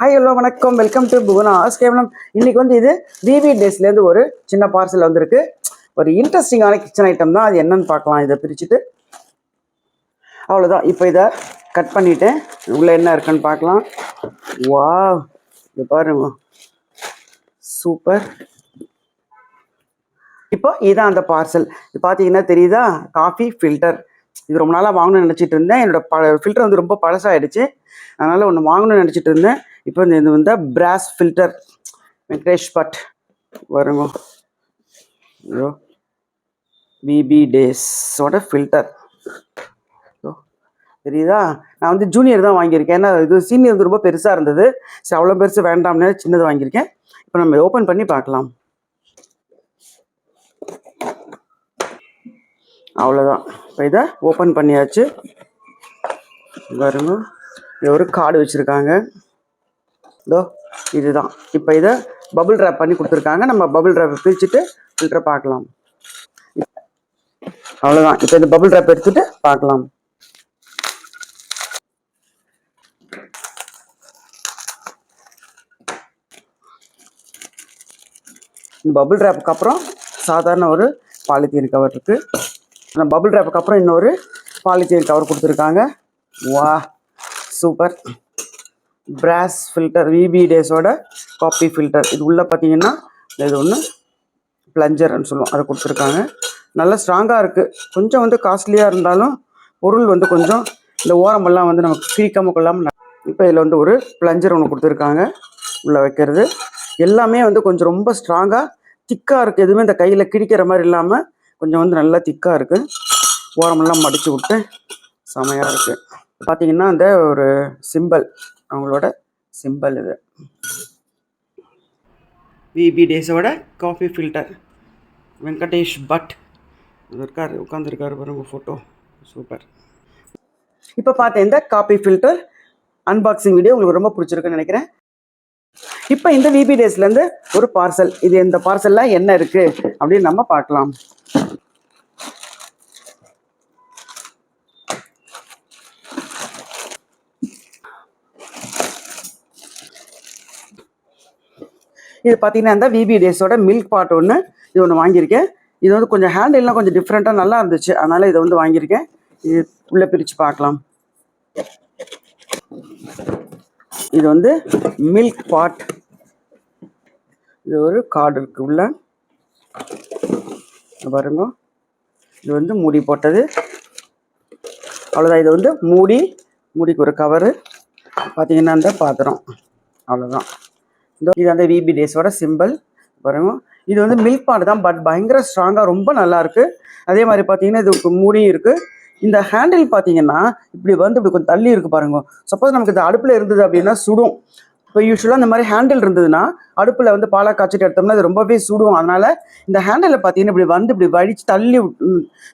Hi hello வணக்கம், welcome to Bhuvana's கேவலம். இன்னைக்கு வந்து இது பிபி டேஸ்லேருந்து ஒரு சின்ன பார்சல் வந்திருக்கு. ஒரு இன்ட்ரெஸ்டிங்கான கிச்சன் ஐட்டம் தான். அது என்னன்னு பார்க்கலாம். இதை பிரிச்சுட்டு அவ்வளோதான். இப்போ இதை கட் பண்ணிவிட்டேன். உள்ளே என்ன இருக்குன்னு பார்க்கலாம். வாவ், இது பாருங்க, சூப்பர். இப்போ இதான் அந்த பார்சல். இது பார்த்தீங்கன்னா தெரியுதா, காஃபி ஃபில்டர். இது ரொம்ப நாளாக வாங்கணும்னு நினச்சிட்டு இருந்தேன். என்னோடய ஃபில்டர் வந்து ரொம்ப பழசாகிடுச்சு, அதனால் ஒன்று வாங்கணும்னு நினச்சிட்டு இருந்தேன். இப்போ இது வந்து பிராஸ் ஃபில்டர், வெங்கடேஷ் பட் வருங்க. ஐயோ, பிபி டேஸோட ஃபில்டர் தெரியுதா. நான் வந்து ஜூனியர் தான் வாங்கியிருக்கேன். ஏன்னா இது சீனியர் வந்து ரொம்ப பெருசாக இருந்தது. சரி, அவ்வளோ பெருசு வேண்டாம்னு சின்னது வாங்கியிருக்கேன். இப்போ நம்ம ஓப்பன் பண்ணி பார்க்கலாம். அவ்வளோதான். இப்போ இதை ஓப்பன் பண்ணியாச்சு. பாருங்க, இது ஒரு கார்டு வச்சுருக்காங்க. இதோ இதுதான். இப்போ இதை பபுள் ட்ராப் பண்ணி கொடுத்துருக்காங்க. நம்ம பபுள் ட்ராப்பை பிரிச்சுட்டு ஃபில்டரை பார்க்கலாம். அவ்வளோதான். இப்போ இந்த பபுள் ட்ராப் எடுத்துட்டு பார்க்கலாம். பபுள் ட்ராப்புக்கு அப்புறம் சாதாரண ஒரு பாலித்தீன் கவர் இருக்குது. ஆனால் பபுள் ட்ராப்புக்கு அப்புறம் இன்னொரு பாலித்தீன் கவர் கொடுத்துருக்காங்க. வா, சூப்பர். பிராஸ் ஃபில்டர், விபி டேஸோட காஃபி ஃபில்டர். இது உள்ளே பார்த்தீங்கன்னா இது ஒன்று பிளஞ்சர்னு சொல்லுவோம், அதை கொடுத்துருக்காங்க. நல்லா ஸ்ட்ராங்காக இருக்குது. கொஞ்சம் வந்து காஸ்ட்லியாக இருந்தாலும் பொருள் வந்து கொஞ்சம் இந்த ஓரமெல்லாம் வந்து நமக்கு கிழிக்காமல் கொள்ளாமல். இப்போ இதில் வந்து ஒரு பிளஞ்சர் ஒன்று கொடுத்துருக்காங்க உள்ளே வைக்கிறது. எல்லாமே வந்து கொஞ்சம் ரொம்ப ஸ்ட்ராங்காக திக்காக இருக்குது. எதுவுமே இந்த கையில் கிழிக்கிற மாதிரி இல்லாமல் கொஞ்சம் வந்து நல்லா திக்காக இருக்குது. ஓரமெல்லாம் மடித்து விட்டு செமையாக இருக்குது. பார்த்தீங்கன்னா இந்த ஒரு சிம்பிள், அவங்களோட சிம்பிள் இது. விபி டேஸோட காஃபி ஃபில்டர், வெங்கடேஷ் பட் இருக்கார், உட்காந்துருக்காரு பாருங்க, ஃபோட்டோ சூப்பர். இப்போ பார்த்தேன் இந்த காஃபி ஃபில்டர் அன்பாக்சிங் வீடியோ உங்களுக்கு ரொம்ப பிடிச்சிருக்குன்னு நினைக்கிறேன். இப்போ இந்த விபி டேஸ்லேருந்து ஒரு பார்சல். இது இந்த பார்சலில் என்ன இருக்குது அப்படின்னு நம்ம பார்க்கலாம். இது பார்த்தீங்கன்னா இந்த விபி டேஸோட மில்க் பாட் ஒன்று, இது ஒன்று வாங்கியிருக்கேன். இது வந்து கொஞ்சம் ஹேண்டில்லாம் கொஞ்சம் டிஃப்ரெண்ட்டாக நல்லா இருந்துச்சு, அதனால் இதை வந்து வாங்கியிருக்கேன். இது உள்ளே பிரித்து பார்க்கலாம். இது வந்து மில்க் பாட். இது ஒரு கார்டு இருக்குது உள்ள பாருங்க. இது வந்து மூடி போட்டது. அவ்வளோதான். இது வந்து மூடிக்கு ஒரு கவரு. பார்த்தீங்கன்னா இந்த பாத்திரம். அவ்வளோதான். இது அந்த விபி டேஸோட சிம்பிள் பாருங்க. இது வந்து மில்க் பாட் தான், பட் பயங்கர ஸ்ட்ராங்காக ரொம்ப நல்லா இருக்கு. அதே மாதிரி பார்த்தீங்கன்னா இதுக்கு மூடியும் இருக்கு. இந்த ஹேண்டில் பார்த்தீங்கன்னா இப்படி வந்து இப்படி கொஞ்சம் தள்ளி இருக்கு பாருங்க. சப்போஸ் நமக்கு இது அடுப்பில் இருந்தது அப்படின்னா சுடும். இப்போ யூஸ்வலாக இந்த மாதிரி ஹேண்டில் இருந்ததுன்னா அடுப்பில் வந்து பாலை காய்ச்சிட்டு எடுத்தோம்னா அது ரொம்பவே சுடும். அதனால இந்த ஹேண்டில் பார்த்தீங்கன்னா இப்படி வந்து இப்படி வடிச்சு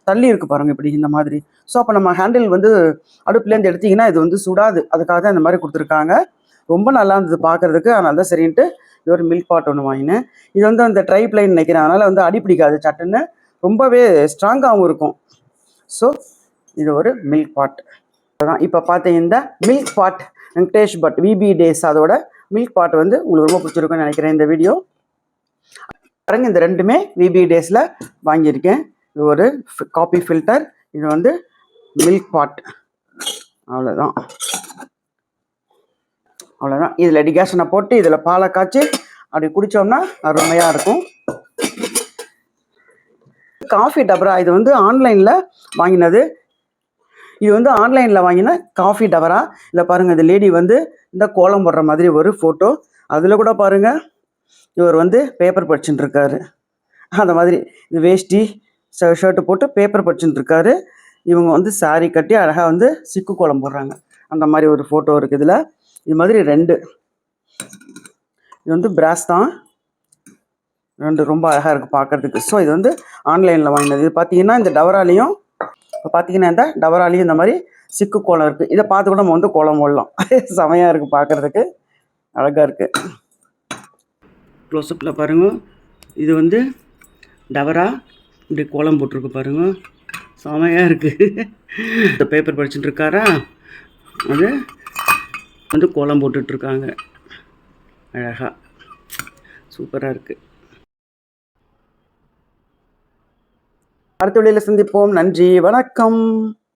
தள்ளி இருக்கு பாருங்க, இப்படி இந்த மாதிரி. ஸோ அப்போ நம்ம ஹேண்டில் வந்து அடுப்புலேருந்து எடுத்தீங்கன்னா இது வந்து சுடாது. அதுக்காக தான் இந்த மாதிரி கொடுத்துருக்காங்க. ரொம்ப நல்லா இருந்தது பார்க்குறதுக்கு, அதனால தான் சரின்ட்டு இது ஒரு மில்க் பாட் ஒன்று வாங்கினேன். இது வந்து அந்த ட்ரை பிளைன் நினைக்கிறேன், அதனால் வந்து அடி பிடிக்காது சட்டுன்னு, ரொம்பவே ஸ்ட்ராங்காகவும் இருக்கும். ஸோ இது ஒரு மில்க் பாட் தான். இப்போ பார்த்தீங்க இந்த மில்க் பாட் வெங்கடேஷ் பட் விபி டேஸ், அதோட மில்க் பாட் வந்து உங்களுக்கு ரொம்ப பிடிச்சிருக்குன்னு நினைக்கிறேன் இந்த வீடியோ. பாருங்க, இந்த ரெண்டுமே விபி டேஸில் வாங்கியிருக்கேன். இது ஒரு காஃபி ஃபில்டர், இது வந்து மில்க் பாட். அவ்வளோதான். இதில் டிகாஷனை போட்டு இதில் பாலை காய்ச்சி அப்படி குடித்தோம்னா அருமையாக இருக்கும். காஃபி டபரா, இது வந்து ஆன்லைனில் வாங்கினது. இது வந்து ஆன்லைனில் வாங்கின காஃபி டபரா. இதில் பாருங்கள், இந்த லேடி வந்து இந்த கோலம் போடுற மாதிரி ஒரு ஃபோட்டோ. அதில் கூட பாருங்கள், இவர் வந்து பேப்பர் படிச்சுட்டு இருக்காரு. அந்த மாதிரி இது வேஷ்டி ஷர்ட்டு போட்டு பேப்பர் படிச்சுட்டு இருக்காரு. இவங்க வந்து சாரி கட்டி அழகாக வந்து சிக்கு கோலம் போடுறாங்க. அந்த மாதிரி ஒரு ஃபோட்டோ இருக்குது இதில். இது மாதிரி ரெண்டு. இது வந்து பிராஸ் தான், ரெண்டு ரொம்ப அழகாக இருக்குது பார்க்குறதுக்கு. ஸோ இது வந்து ஆன்லைனில் வாங்கினது. இது பார்த்தீங்கன்னா இந்த டவராலையும், இப்போ பார்த்தீங்கன்னா இந்த டவராலையும் இந்த மாதிரி சிக்கு கோலம் இருக்குது. இதை பார்த்து கூட நம்ம வந்து கோலம் போடலாம். செமையாக இருக்குது பார்க்குறதுக்கு, அழகாக இருக்குது. க்ளோஸ்அப்பில் பாருங்கள், இது வந்து டவரா இப்படி கோலம் போட்டிருக்கு பாருங்கள், செமையாக இருக்குது. இந்த பேப்பர் படிச்சுட்டு இருக்காரா, அது வந்து கோலம் போட்டுட்ருக்காங்க. அழகாக சூப்பராக இருக்குது. அடுத்த வீடியோவில் சந்திப்போம். நன்றி, வணக்கம்.